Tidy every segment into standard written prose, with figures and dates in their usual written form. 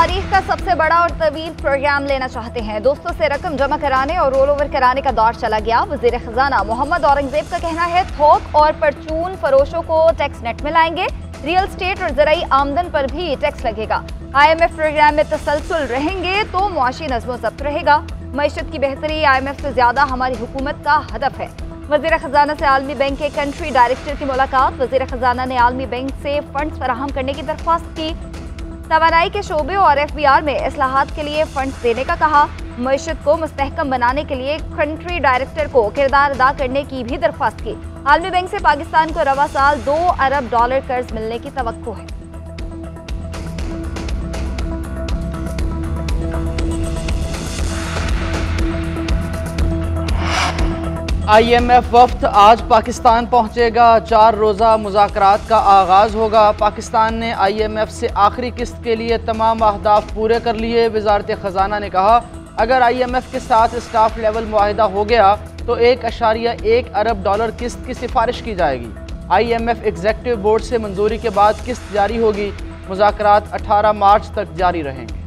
तारीख का सबसे बड़ा और तवील प्रोग्राम लेना चाहते हैं। दोस्तों से रकम जमा कराने और रोल ओवर कराने का दौर चला गया। वजीर खजाना मोहम्मद औरंगजेब का कहना है थोक और परचून फरोशों को टैक्स नेट में लाएंगे। रियल स्टेट और ज़राई आमदन पर भी टैक्स लगेगा। IMF प्रोग्राम में तसलसल रहेंगे तो मुआशी नज़्मो ज़ब्त रहेगा। मईशत की बेहतरी IMF से ज़्यादा हमारी हुकूमत का हदफ है। वज़ीर ख़जाना से आलमी बैंक के कंट्री डायरेक्टर की मुलाकात। वज़ीर ख़जाना ने आलमी बैंक से फंड्स फराहम करने की दरख्वास्त की। तवानाई के शोबे और FBR में इस्लाहात के लिए फंड्स देने का कहा। मईशत को मुस्तहकम बनाने के लिए कंट्री डायरेक्टर को किरदार अदा करने की भी दरख्वास्त की। आलमी बैंक से पाकिस्तान को रवा साल $2 अरब कर्ज मिलने की तवक्को है। IMF वफ्द आज पाकिस्तान पहुंचेगा। 4 रोज़ा मुज़ाकरात का आगाज़ होगा। पाकिस्तान ने IMF से आखिरी किस्त के लिए तमाम अहदाफ पूरे कर लिए। वज़ारत ख़जाना ने कहा अगर IMF के साथ स्टाफ लेवल मुआहिदा हो गया तो $1.1 अरब किस्त की सिफारिश की जाएगी। IMF एग्जेक्टिव बोर्ड से मंजूरी के बाद किस्त जारी होगी। मुज़ाकरात 18 मार्च तक जारी रहेंगे।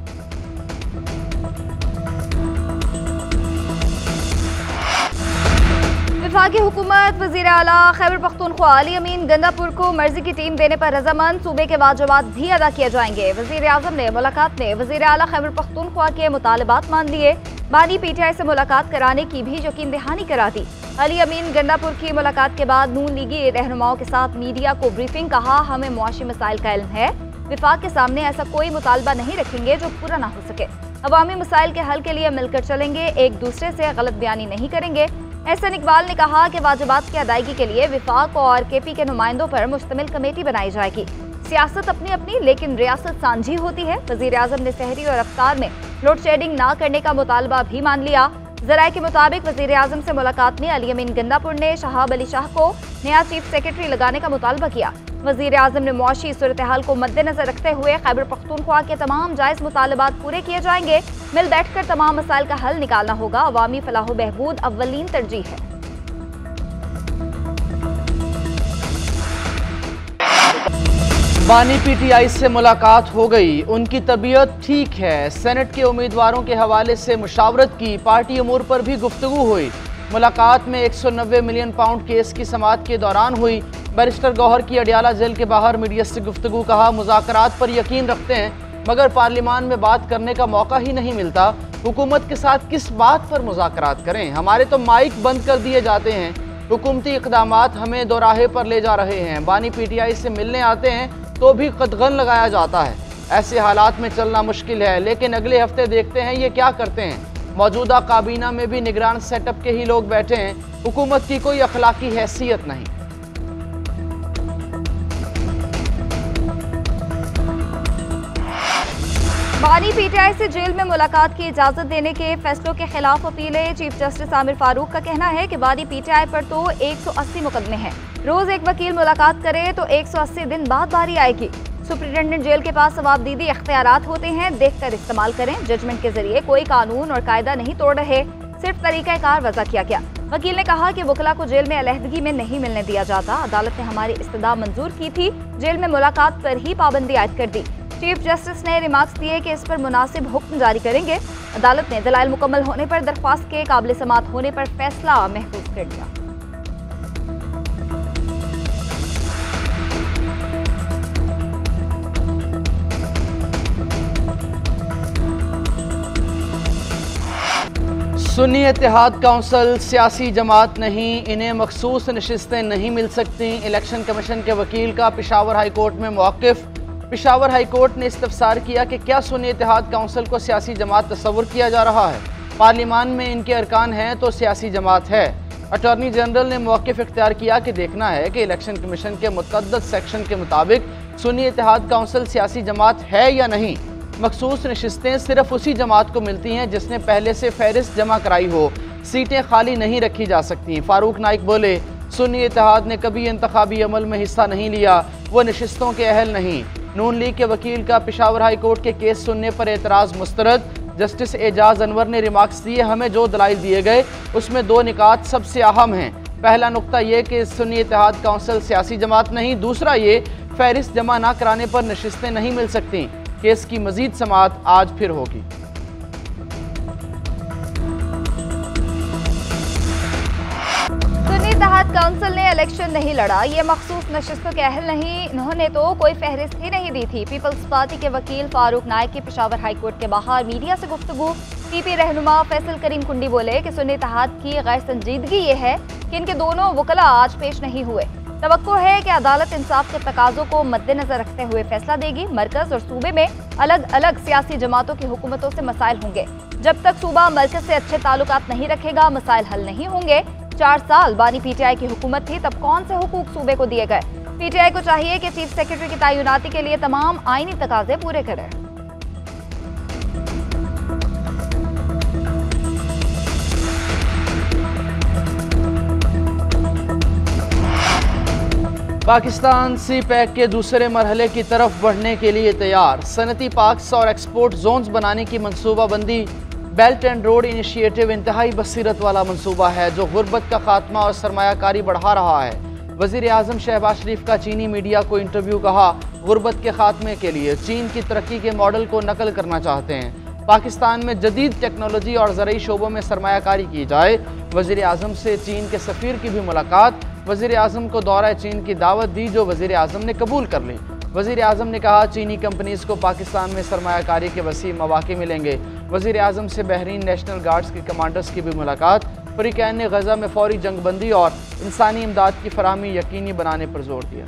वफाकी हुकूमत वज़ीर आला खैबर पख्तूनख्वा अली अमीन गंदापुर को मर्जी की टीम देने पर रजामंद। सूबे के वाजिबात भी अदा किए जाएंगे। वज़ीर आज़म ने मुलाकात में वज़ीर आला खैबर पख्तूनख्वा के मुतालबात मान लिए। बानी PTI से मुलाकात कराने की भी यकीन दहानी करा दी। अली अमीन गंदापुर की मुलाकात के बाद नून लीगी रहनुमाओं के साथ मीडिया को ब्रीफिंग। कहा हमें मुआशी मसाइल का इल्म है। विफाक के सामने ऐसा कोई मुतालबा नहीं रखेंगे जो पूरा ना हो सके। अवामी मसाइल के हल के लिए मिलकर चलेंगे। एक दूसरे से गलत बयानी नहीं करेंगे। एहसन इकबाल ने कहा कि वाजिबात की अदायगी के लिए विफाक और KP के नुमाइंदों पर मुश्तमिल कमेटी बनाई जाएगी। सियासत अपनी अपनी लेकिन रियासत सांझी होती है। वज़ीर आज़म ने सहरी और अफ्तार में लोड शेडिंग ना करने का मुतालबा भी मान लिया। ज़राए के मुताबिक वज़ीर आज़म से मुलाकात में अली अमीन गंदापुर ने शहाब अली शाह को नया चीफ सेक्रेटरी लगाने का मुतालबा किया। वज़ीर आज़म ने मुआशी सूरत हाल को मद्देनजर रखते हुए खैबर पख्तूनख्वा के तमाम जायज़ मुतालबात पूरे किए जाएंगे। मिल बैठकर तमाम मसाइल का हल निकालना होगा। अवामी फलाह बहबूद अव्वलीन तरजीह है। बानी PTI से मुलाकात हो गई। उनकी तबीयत ठीक है। सेनेट के उम्मीदवारों के हवाले से मुशावरत की। पार्टी अमूर पर भी गुफ्तगू हुई। मुलाकात में 190 मिलियन पाउंड केस की समाअत के दौरान हुई। बैरिस्टर गौहर की अडियाला जेल के बाहर मीडिया से गुफ्तगू। कहा मुज़ाकरात पर यकीन रखते हैं मगर पार्लिमान में बात करने का मौका ही नहीं मिलता। हुकूमत के साथ किस बात पर मुज़ाकरात करें। हमारे तो माइक बंद कर दिए जाते हैं। हुकूमती इक़दामात हमें दोराहे पर ले जा रहे हैं। बानी PTI से मिलने आते हैं तो भी कदगन लगाया जाता है। ऐसे हालात में चलना मुश्किल है। लेकिन अगले हफ्ते देखते हैं ये क्या करते हैं। मौजूदा काबीना में भी निगरान सेटअप के ही लोग बैठे हैं। हुकूमत की कोई अखलाकी हैसियत नहीं। बानी PTI से जेल में मुलाकात की इजाजत देने के फैसलों के खिलाफ अपीलें। चीफ जस्टिस आमिर फारूक का कहना है कि बानी PTI पर तो 180 मुकदमे हैं। रोज एक वकील मुलाकात करे तो 180 दिन बाद बारी आएगी। सुप्रिंटेंडेंट जेल के पास जवाबदीदी इख्तियारात होते हैं, देखकर इस्तेमाल करें। जजमेंट के जरिए कोई कानून और कायदा नहीं तोड़ रहे, सिर्फ तरीक़ाकार वज़ा किया गया। वकील ने कहा कि वकला को जेल में अलहदगी में नहीं मिलने दिया जाता। अदालत ने हमारी इस्तदा मंजूर की थी। जेल में मुलाकात पर ही पाबंदी आयद कर दी। चीफ जस्टिस ने रिमार्क्स दिए कि इस पर मुनासिब हुक्म जारी करेंगे। अदालत ने दलाइल मुकम्मल होने पर दरख्वास्त के काबिल समात होने पर फैसला महफूज कर दिया। सुन्नी इत्तेहाद काउंसिल सियासी जमात नहीं, इन्हें मखसूस नशिस्तें नहीं मिल सकती। इलेक्शन कमीशन के वकील का पेशावर हाई कोर्ट में मौक़िफ़। पेशावर हाई कोर्ट ने इस्तफसार किया कि क्या सुन्नी इत्तेहाद काउंसिल को सियासी जमात तस्वुर किया जा रहा है। पार्लिमान में इनके अरकान हैं तो सियासी जमात है। अटॉर्नी जनरल ने मौक़िफ़ इख्तियार किया कि देखना है कि इलेक्शन कमीशन के मुतअद्दिद सेक्शन के मुताबिक सुन्नी इत्तेहाद काउंसिल सियासी जमात है या नहीं। मखसूस नशिस्तें सिर्फ उसी जमात को मिलती हैं जिसने पहले से फहरिस्त जमा कराई हो। सीटें खाली नहीं रखी जा सकती। फारूक नाइक बोले सुन्नी इत्तेहाद ने कभी इंतखाबी अमल में हिस्सा नहीं लिया, वो नशिस्तों के अहल नहीं। नून लीग के वकील का पेशावर हाई कोर्ट के केस सुनने पर एतराज़ मुस्तरद। जस्टिस एजाज अनवर ने रिमार्क्स दिए हमें जो दलाइल दिए गए उसमें 2 निकात सबसे अहम हैं। पहला नुक्ता ये कि सुन्नी इत्तेहाद काउंसिल सियासी जमात नहीं। दूसरा ये फहरिस्त जमा ना कराने पर नशिस्तें नहीं मिल सकती। केस की मजीद समाअत आज फिर होगी। सुन्नी इत्तेहाद काउंसिल ने इलेक्शन नहीं लड़ा, ये मखसूस नशिस्तों के अहल नहीं, इन्होंने तो कोई फहरिस्त ही नहीं दी थी। पीपल्स पार्टी के वकील फारूक नाइक की पेशावर हाई कोर्ट के बाहर मीडिया से गुफ्तगू। पीपी रहनुमा फैसल करीम कुंडी बोले कि सुन्नी इत्तेहाद की गैर संजीदगी ये है कि इनके दोनों वकला आज पेश नहीं हुए। तवक्को है कि अदालत इंसाफ के तकाजों को मद्देनजर रखते हुए फैसला देगी। मरकज और सूबे में अलग अलग सियासी जमातों की हुकूमतों से मसाइल होंगे। जब तक सूबा मरकज से अच्छे ताल्लुकात नहीं रखेगा, मसाइल हल नहीं होंगे। 4 साल बानी पीटीआई की हुकूमत थी, तब कौन से हुकूक सूबे को दिए गए? पीटीआई को चाहिए कि चीफ सेक्रेटरी की तैनाती के लिए तमाम आईनी तकाजे पूरे करे। पाकिस्तान सी पैक के दूसरे मरहले की तरफ बढ़ने के लिए तैयार। सनती पार्क्स और एक्सपोर्ट जोन्स बनाने की मनसूबाबंदी। बेल्ट एंड रोड इनिशिएटिव इंतहाई बसीरत वाला मनसूबा है जो गुर्बत का खात्मा और सरमायाकारी बढ़ा रहा है। वज़ीर आज़म शहबाज शरीफ का चीनी मीडिया को इंटरव्यू। कहा, गुर्बत के खात्मे के लिए चीन की तरक्की के मॉडल को नकल करना चाहते हैं। पाकिस्तान में जदीद टेक्नोलॉजी और ज़रूरी शोबों में सरमायाकारी की जाए। वज़ीर आज़म से चीन के सफ़ीर की भी मुलाकात। वज़ीर आज़म को दौरा चीन की दावत दी जो वज़ीर आज़म ने कबूल कर ली। वज़ीर आज़म ने कहा, चीनी कंपनीज़ को पाकिस्तान में सरमायाकारी के वसी मौक़े मिलेंगे। वज़ीर आज़म से बहरीन नेशनल गार्ड्स के कमांडर्स की भी मुलाकात। फ्रीकैन ने गज़ा में फौरी जंगबंदी और इंसानी इमदाद की फराहमी यकीनी बनाने पर जोर दिया।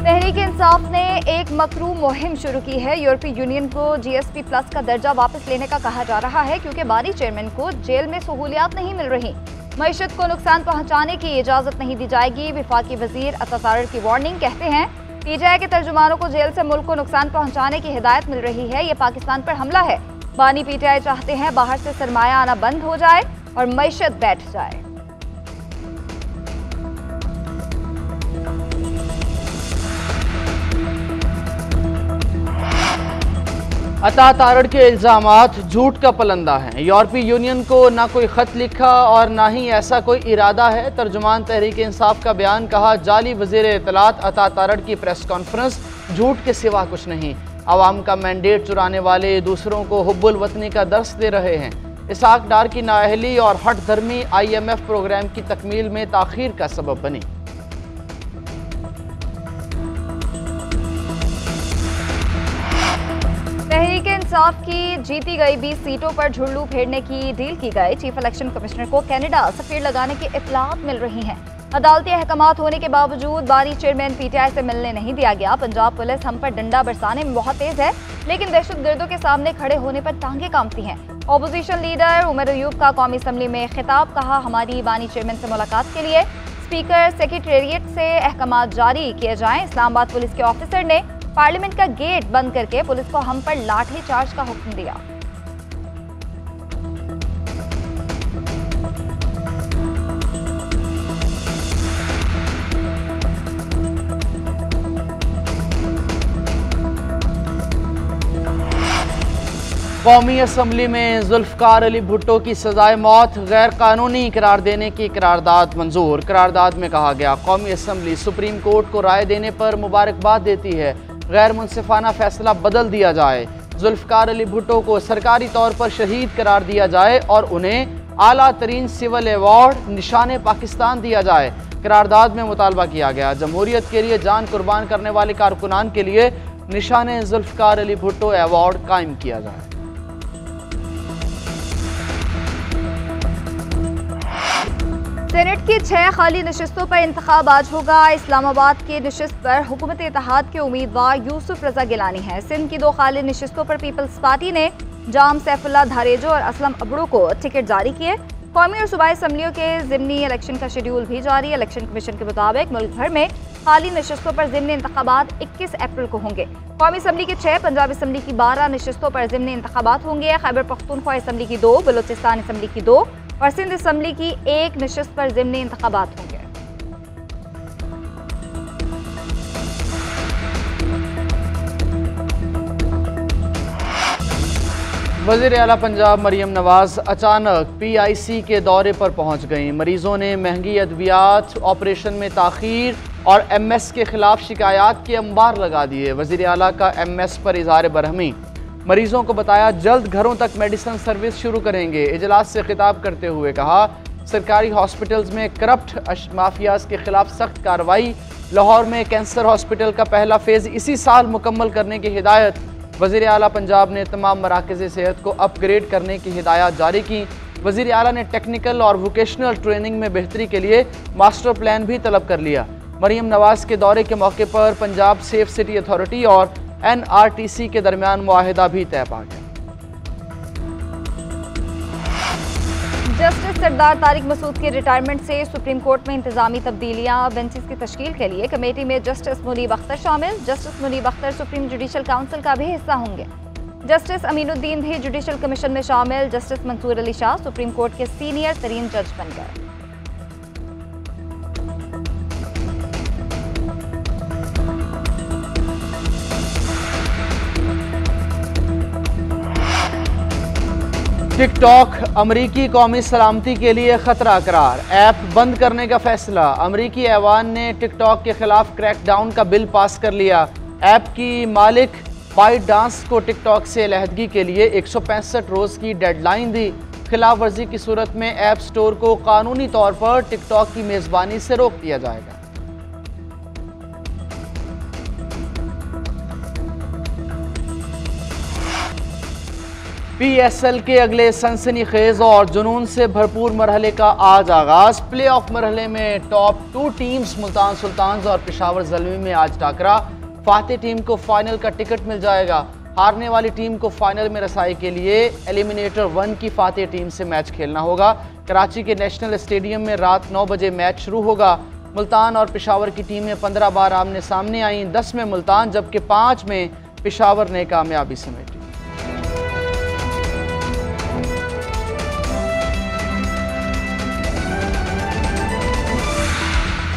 तहरीक इंसाफ ने एक मकरू मुहिम शुरू की है। यूरोपीय यूनियन को GSP प्लस का दर्जा वापस लेने का कहा जा रहा है क्योंकि बारी चेयरमैन को जेल में सहूलियात नहीं मिल रही। मईशत को नुकसान पहुंचाने की इजाज़त नहीं दी जाएगी। वफाकी वजीर अता तारड़ की वार्निंग। कहते हैं, पीटीआई के तर्जुमानों को जेल से मुल्क को नुकसान पहुंचाने की हिदायत मिल रही है। ये पाकिस्तान पर हमला है। बानी पीटीआई चाहते हैं बाहर से सरमाया आना बंद हो जाए और मईशत बैठ जाए। अता तारड़ के इल्ज़ामात झूठ का पलंदा हैं। यूरोपीय यूनियन को ना कोई ख़त लिखा और ना ही ऐसा कोई इरादा है। तर्जुमान तहरीक इंसाफ का बयान। कहा, जाली वज़ीर इत्तलात अता तारड़ की प्रेस कॉन्फ्रेंस झूठ के सिवा कुछ नहीं। आवाम का मैंडेट चुराने वाले दूसरों को हुब्बुल वतनी का दर्स दे रहे हैं। इसहाक डार की नाअहली और हट धर्मी IMF प्रोग्राम की तकमील में ताख़ीर का सबब बनी। तहरीक इंसाफ की जीती गई 20 सीटों पर झुर्लू फेरने की डील की गई। चीफ इलेक्शन कमिश्नर को कनाडा सफीर लगाने की इत्तलात मिल रही हैं। अदालती अहकामात होने के बावजूद बारी चेयरमैन पीटीआई से मिलने नहीं दिया गया। पंजाब पुलिस हम पर डंडा बरसाने में बहुत तेज है, लेकिन दहशतगर्दों के सामने खड़े होने पर टांगे कांपती हैं। अपोजिशन लीडर उमर अयूब का कौमी असम्बली में खिताब। कहा, हमारी बानी चेयरमैन से मुलाकात के लिए स्पीकर सेक्रेटेरिएट से अहकामात जारी किए जाएं। इस्लामाबाद पुलिस के ऑफिसर ने पार्लियामेंट का गेट बंद करके पुलिस को हम पर लाठी चार्ज का हुक्म दिया। कौमी असम्बली में जुल्फकार अली भुट्टो की सजाए मौत गैर कानूनी करार देने की करारदाद मंजूर। करारदाद में कहा गया, कौमी असम्बली सुप्रीम कोर्ट को राय देने पर मुबारकबाद देती है। गैर मुनसिफाना फैसला बदल दिया जाए। जुल्फकार अली भुट्टो को सरकारी तौर पर शहीद करार दिया जाए और उन्हें आला तरीन सिविल अवार्ड निशान पाकिस्तान दिया जाए। करारदाद में मुतालबा किया गया, जमहूरियत के लिए जान कुर्बान करने वाले कारकुनान के लिए निशान जुल्फकार अली भुट्टो अवार्ड कायम किया जाए। सेनेट की 6 खाली नशिस्तों पर इंतखाब आज होगा। इस्लामाबाद की नशिस्त पर हुकूमत इत्तेहाद के उम्मीदवार यूसुफ रजा गिलानी है। सिंध की 2 खाली नशिस्तों पर पीपल्स पार्टी ने जाम सैफुल्ला धारेजो और असलम अबड़ू को टिकट जारी किए। कौमी और सूबाई असम्बलियों के ज़िमनी इलेक्शन का शेड्यूल भी जारी। इलेक्शन कमीशन के मुताबिक मुल्क भर में खाली नशिस्तों पर ज़िमनी इंतखाबात 21 अप्रैल को होंगे। कौमी असम्बली की 6, पंजाब असम्बली की 12 नशिस्तों पर ज़िमनी इंतखाबात होंगे। खैबर पख्तूनख्वा असम्बली की 2, बलूचिस्तान असम्बली की 2 और सिंध असम्बली की 1 नशिस्त पर ज़िमनी इंतखाबात होंगे। वज़ीर आला पंजाब मरियम नवाज अचानक PIC के दौरे पर पहुंच गईं। मरीजों ने महंगी अद्वियात, ऑपरेशन में ताख़ीर और MS के खिलाफ शिकायत के अंबार लगा दिए। वज़ीर आला का MS पर इज़हार बरहमी। मरीजों को बताया जल्द घरों तक मेडिसिन सर्विस शुरू करेंगे। इजलास से खिताब करते हुए कहा सरकारी हॉस्पिटल्स में करप्ट माफियाज के खिलाफ सख्त कार्रवाई। लाहौर में कैंसर हॉस्पिटल का पहला फेज़ इसी साल मुकम्मल करने की हिदायत। वज़ीर आला पंजाब ने तमाम मराकज़ सेहत को अपग्रेड करने की हिदायत जारी की। वज़ीर आला ने टेक्निकल और वोकेशनल ट्रेनिंग में बेहतरी के लिए मास्टर प्लान भी तलब कर लिया। मरीम नवाज के दौरे के मौके पर पंजाब सेफ सिटी अथॉरिटी और NRTC के दरमियान मुआहिदा भी तय पा गया। जस्टिस सरदार तारिक मसूद के रिटायरमेंट से सुप्रीम कोर्ट में इंतजामी तब्दीलियां। बेंचेस की तश्कील के लिए कमेटी में जस्टिस मुनीब अख्तर शामिल। Justice Munib Akhtar supreme judicial council का भी हिस्सा होंगे। जस्टिस अमीनुद्दीन भी जुडिशल कमीशन में शामिल। Justice Mansoor Ali Shah supreme court के सीनियर तरीन जज बन गए। टिकटॉक अमरीकी कौमी सलामती के लिए खतरा करार। ऐप बंद करने का फैसला। अमरीकी ऐवान ने टिकटॉक के खिलाफ क्रैकडाउन का बिल पास कर लिया। ऐप की मालिक ByteDance को टिकटॉक से अलहदगी के लिए 165 रोज़ की डेडलाइन दी। खिलाफ वर्जी की सूरत में ऐप स्टोर को कानूनी तौर पर टिकटॉक की मेज़बानी से रोक दिया जाएगा। PSL के अगले सनसनीखेज और जुनून से भरपूर मरहले का आज आगाज। प्ले ऑफ मरहले में टॉप 2 टीम्स मुल्तान सुल्तान्स और पेशावर ज़ल्मी में आज टाकरा। फातेह टीम को फाइनल का टिकट मिल जाएगा। हारने वाली टीम को फाइनल में रसाई के लिए एलिमिनेटर 1 की फातेह टीम से मैच खेलना होगा। कराची के नेशनल स्टेडियम में रात 9 बजे मैच शुरू होगा। मुल्तान और पेशावर की टीमें 15 बार आमने सामने आईं। 10 में मुल्तान जबकि 5 में पेशावर ने कामयाबी समेटी।